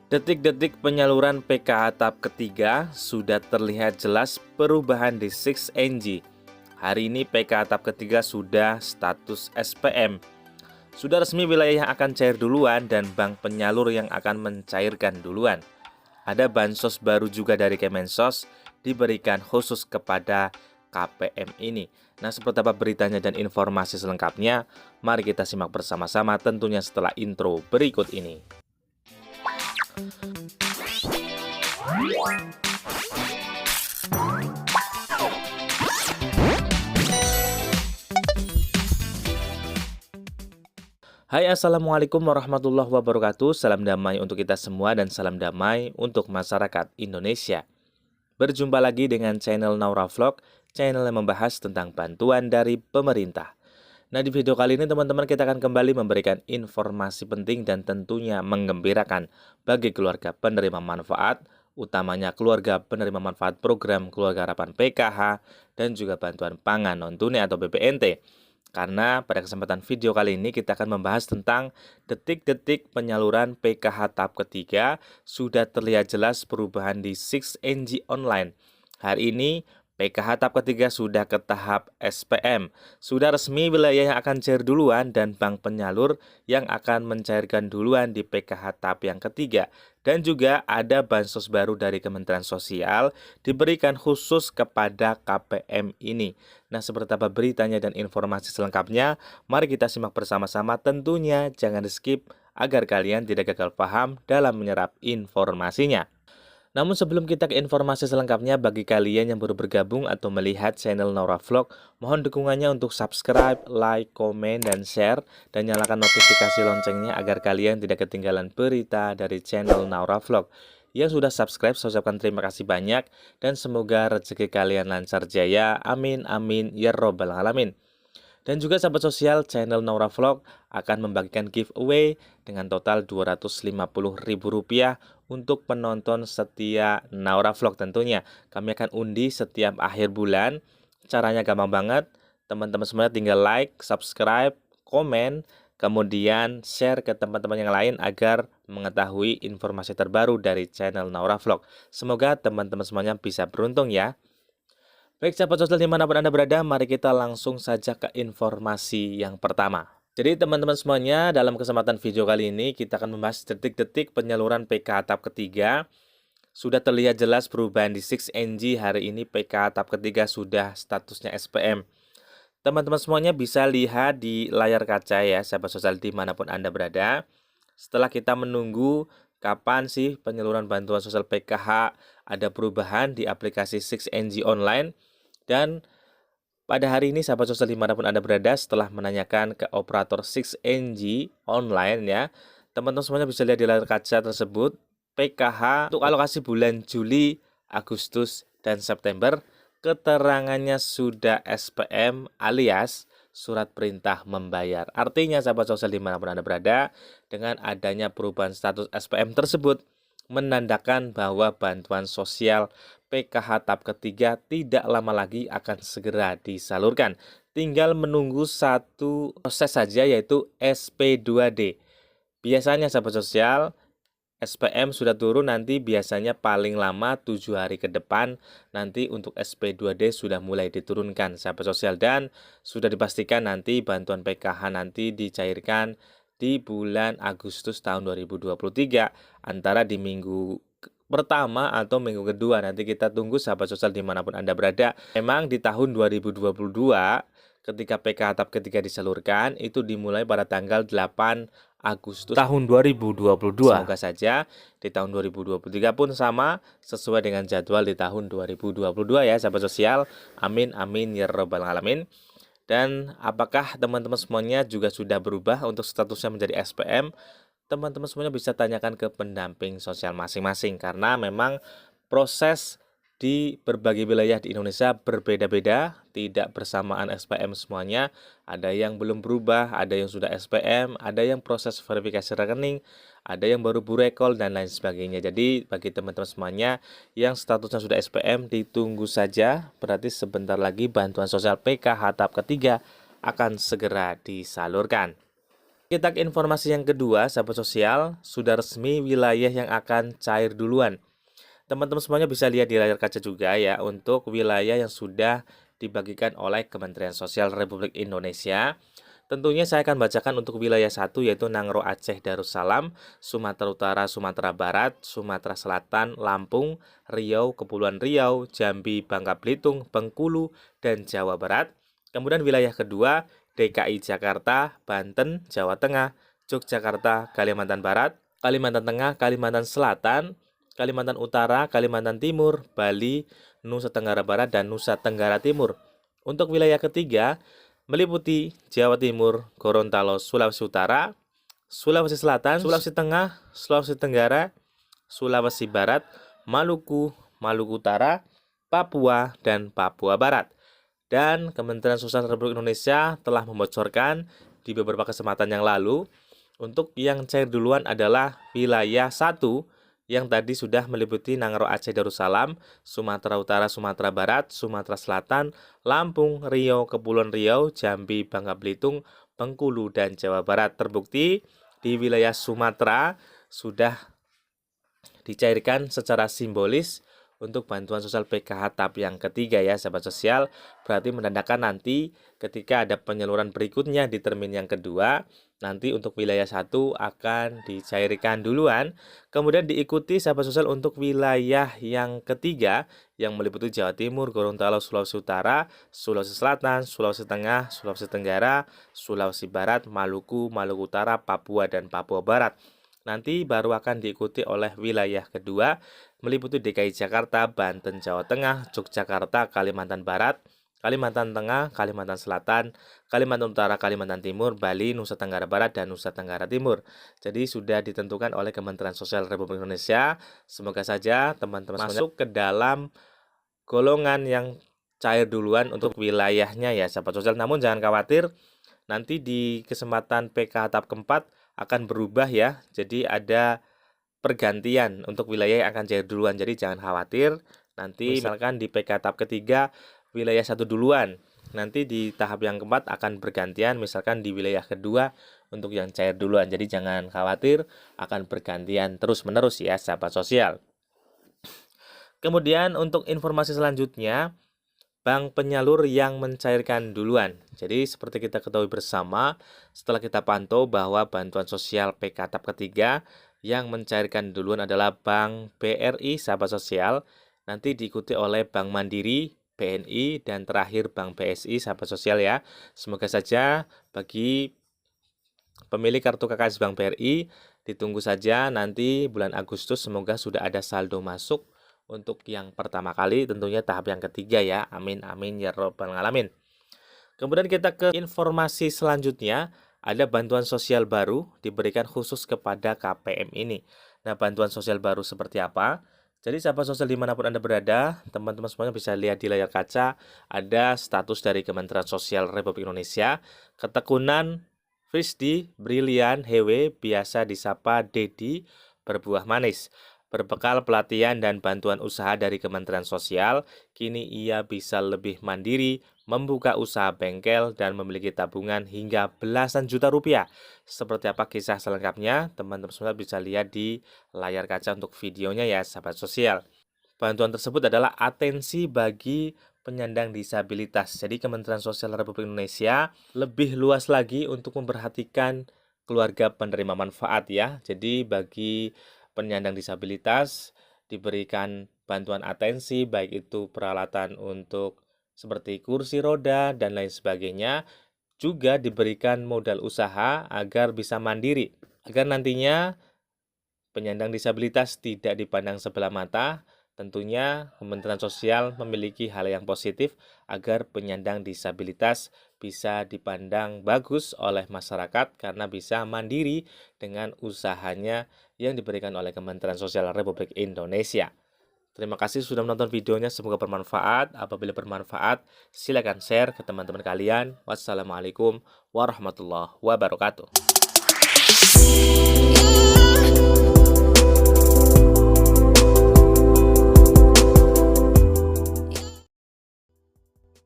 Detik-detik penyaluran PKH tahap ketiga sudah terlihat jelas perubahan di 6NG. Hari ini PKH tahap ketiga sudah status SPM. Sudah resmi wilayah yang akan cair duluan dan bank penyalur yang akan mencairkan duluan. Ada bansos baru juga dari Kemensos diberikan khusus kepada KPM ini. Nah, seperti apa beritanya dan informasi selengkapnya? Mari kita simak bersama-sama tentunya setelah intro berikut ini. Hai, assalamualaikum warahmatullahi wabarakatuh. Salam damai untuk kita semua dan salam damai untuk masyarakat Indonesia. Berjumpa lagi dengan channel Naura Vlog, channel yang membahas tentang bantuan dari pemerintah. Nah, di video kali ini teman-teman kita akan kembali memberikan informasi penting dan tentunya menggembirakan bagi keluarga penerima manfaat, utamanya keluarga penerima manfaat program Keluarga Harapan PKH dan juga bantuan pangan non-tunai atau BPNT. Karena pada kesempatan video kali ini kita akan membahas tentang detik-detik penyaluran PKH tahap ketiga sudah terlihat jelas perubahan di 6NG Online. Hari ini PKH tahap ketiga sudah ke tahap SPM. Sudah resmi wilayah yang akan cair duluan dan bank penyalur yang akan mencairkan duluan di PKH tahap yang ketiga. Dan juga ada bansos baru dari Kementerian Sosial diberikan khusus kepada KPM ini. Nah, seperti apa beritanya dan informasi selengkapnya? Mari kita simak bersama-sama, tentunya jangan di-skip agar kalian tidak gagal paham dalam menyerap informasinya. Namun sebelum kita ke informasi selengkapnya, bagi kalian yang baru bergabung atau melihat channel Naura Vlog, mohon dukungannya untuk subscribe, like, komen, dan share, dan nyalakan notifikasi loncengnya agar kalian tidak ketinggalan berita dari channel Naura Vlog. Yang sudah subscribe, saya ucapkan terima kasih banyak, dan semoga rezeki kalian lancar jaya, amin, amin, ya robbal alamin. Dan juga sahabat sosial, channel Naura Vlog akan membagikan giveaway dengan total Rp250.000 untuk penonton setia Naura Vlog tentunya. Kami akan undi setiap akhir bulan. Caranya gampang banget. Teman-teman semuanya tinggal like, subscribe, komen, kemudian share ke teman-teman yang lain agar mengetahui informasi terbaru dari channel Naura Vlog. Semoga teman-teman semuanya bisa beruntung ya. Baik sahabat sosial dimanapun Anda berada, mari kita langsung saja ke informasi yang pertama. Jadi teman-teman semuanya, dalam kesempatan video kali ini kita akan membahas detik-detik penyaluran PKH tahap ketiga. Sudah terlihat jelas perubahan di 6NG hari ini PKH tahap ketiga sudah statusnya SPM. Teman-teman semuanya bisa lihat di layar kaca ya sahabat sosial dimanapun Anda berada. Setelah kita menunggu kapan sih penyaluran bantuan sosial PKH ada perubahan di aplikasi 6NG Online. Dan pada hari ini sahabat sosial dimanapun Anda berada, setelah menanyakan ke operator 6NG Online ya, teman-teman semuanya bisa lihat di layar kaca tersebut PKH untuk alokasi bulan Juli, Agustus, dan September. Keterangannya sudah SPM alias surat perintah membayar. Artinya sahabat sosial dimanapun Anda berada, dengan adanya perubahan status SPM tersebut menandakan bahwa bantuan sosial PKH tahap ketiga tidak lama lagi akan segera disalurkan. Tinggal menunggu satu proses saja yaitu SP2D. Biasanya sahabat sosial, SPM sudah turun nanti biasanya paling lama 7 hari ke depan nanti untuk SP2D sudah mulai diturunkan sahabat sosial, dan sudah dipastikan nanti bantuan PKH nanti dicairkan di bulan Agustus tahun 2023 antara di minggu pertama atau minggu kedua. Nanti kita tunggu sahabat sosial dimanapun Anda berada. Memang di tahun 2022 ketika PKH tahap ketiga disalurkan itu dimulai pada tanggal 8 Agustus tahun 2022. Semoga saja di tahun 2023 pun sama sesuai dengan jadwal di tahun 2022 ya sahabat sosial. Amin amin ya robbal alamin. Dan apakah teman-teman semuanya juga sudah berubah untuk statusnya menjadi SPM? Teman-teman semuanya bisa tanyakan ke pendamping sosial masing-masing karena memang proses di berbagai wilayah di Indonesia berbeda-beda, tidak bersamaan SPM semuanya. Ada yang belum berubah, ada yang sudah SPM, ada yang proses verifikasi rekening, ada yang baru burekol, dan lain sebagainya. Jadi bagi teman-teman semuanya yang statusnya sudah SPM, ditunggu saja, berarti sebentar lagi bantuan sosial PKH tahap ketiga akan segera disalurkan. Kita ke informasi yang kedua, sahabat sosial, sudah resmi wilayah yang akan cair duluan. Teman-teman semuanya bisa lihat di layar kaca juga ya, untuk wilayah yang sudah dibagikan oleh Kementerian Sosial Republik Indonesia. Tentunya saya akan bacakan untuk wilayah 1 yaitu Nangro Aceh Darussalam, Sumatera Utara, Sumatera Barat, Sumatera Selatan, Lampung, Riau, Kepulauan Riau, Jambi, Bangka Belitung, Bengkulu, dan Jawa Barat. Kemudian wilayah kedua DKI Jakarta, Banten, Jawa Tengah, Yogyakarta, Kalimantan Barat, Kalimantan Tengah, Kalimantan Selatan, Kalimantan Utara, Kalimantan Timur, Bali, Nusa Tenggara Barat, dan Nusa Tenggara Timur. Untuk wilayah ketiga meliputi Jawa Timur, Gorontalo, Sulawesi Utara, Sulawesi Selatan, Sulawesi Tengah, Sulawesi Tenggara, Sulawesi Barat, Maluku, Maluku Utara, Papua, dan Papua Barat. Dan Kementerian Sosial Republik Indonesia telah membocorkan di beberapa kesempatan yang lalu untuk yang cair duluan adalah wilayah 1 yang tadi sudah meliputi Nangro Aceh Darussalam, Sumatera Utara, Sumatera Barat, Sumatera Selatan, Lampung, Riau, Kepulauan Riau, Jambi, Bangka Belitung, Bengkulu, dan Jawa Barat. Terbukti di wilayah Sumatera sudah dicairkan secara simbolis untuk bantuan sosial PKH tahap yang ketiga ya sahabat sosial. Berarti menandakan nanti ketika ada penyaluran berikutnya di termin yang kedua, nanti untuk wilayah 1 akan dicairkan duluan. Kemudian diikuti sahabat sosial untuk wilayah yang ketiga yang meliputi Jawa Timur, Gorontalo, Sulawesi Utara, Sulawesi Selatan, Sulawesi Tengah, Sulawesi Tenggara, Sulawesi Barat, Maluku, Maluku Utara, Papua, dan Papua Barat. Nanti baru akan diikuti oleh wilayah kedua meliputi DKI Jakarta, Banten, Jawa Tengah, Yogyakarta, Kalimantan Barat, Kalimantan Tengah, Kalimantan Selatan, Kalimantan Utara, Kalimantan Timur, Bali, Nusa Tenggara Barat, dan Nusa Tenggara Timur. Jadi sudah ditentukan oleh Kementerian Sosial Republik Indonesia. Semoga saja teman-teman masuk ke dalam golongan yang cair duluan untuk wilayahnya ya sahabat sosial. Namun jangan khawatir, nanti di kesempatan PK tahap keempat akan berubah ya. Jadi ada pergantian untuk wilayah yang akan cair duluan. Jadi jangan khawatir. Nanti misalkan di PK tahap ketiga wilayah 1 duluan. Nanti di tahap yang keempat akan bergantian. Misalkan di wilayah kedua untuk yang cair duluan. Jadi jangan khawatir, akan bergantian terus-menerus ya sahabat sosial. Kemudian untuk informasi selanjutnya, bank penyalur yang mencairkan duluan. Jadi seperti kita ketahui bersama, setelah kita pantau bahwa bantuan sosial PK tahap ketiga yang mencairkan duluan adalah Bank BRI sahabat sosial, nanti diikuti oleh Bank Mandiri, BNI, dan terakhir Bank BSI sahabat sosial ya. Semoga saja bagi pemilik kartu KKS Bank BRI, ditunggu saja nanti bulan Agustus semoga sudah ada saldo masuk untuk yang pertama kali, tentunya tahap yang ketiga ya. Amin amin ya robbal alamin. Kemudian kita ke informasi selanjutnya, ada bantuan sosial baru diberikan khusus kepada KPM ini. Nah, bantuan sosial baru seperti apa? Jadi sahabat sosial dimanapun Anda berada, teman-teman semuanya bisa lihat di layar kaca, ada status dari Kementerian Sosial Republik Indonesia, ketekunan Frisdi Brilian Hewe, biasa disapa Dedi, berbuah manis. Berbekal pelatihan dan bantuan usaha dari Kementerian Sosial, kini ia bisa lebih mandiri, membuka usaha bengkel, dan memiliki tabungan hingga belasan juta rupiah. Seperti apa kisah selengkapnya, teman-teman semua bisa lihat di layar kaca untuk videonya ya, sahabat sosial. Bantuan tersebut adalah atensi bagi penyandang disabilitas. Jadi Kementerian Sosial Republik Indonesia lebih luas lagi untuk memperhatikan keluarga penerima manfaat ya. Jadi bagi penyandang disabilitas diberikan bantuan atensi, baik itu peralatan untuk seperti kursi roda dan lain sebagainya, juga diberikan modal usaha agar bisa mandiri, agar nantinya penyandang disabilitas tidak dipandang sebelah mata. Tentunya Kementerian Sosial memiliki hal yang positif agar penyandang disabilitas bisa dipandang bagus oleh masyarakat karena bisa mandiri dengan usahanya yang diberikan oleh Kementerian Sosial Republik Indonesia. Terima kasih sudah menonton videonya, semoga bermanfaat. Apabila bermanfaat, silakan share ke teman-teman kalian. Wassalamualaikum warahmatullahi wabarakatuh.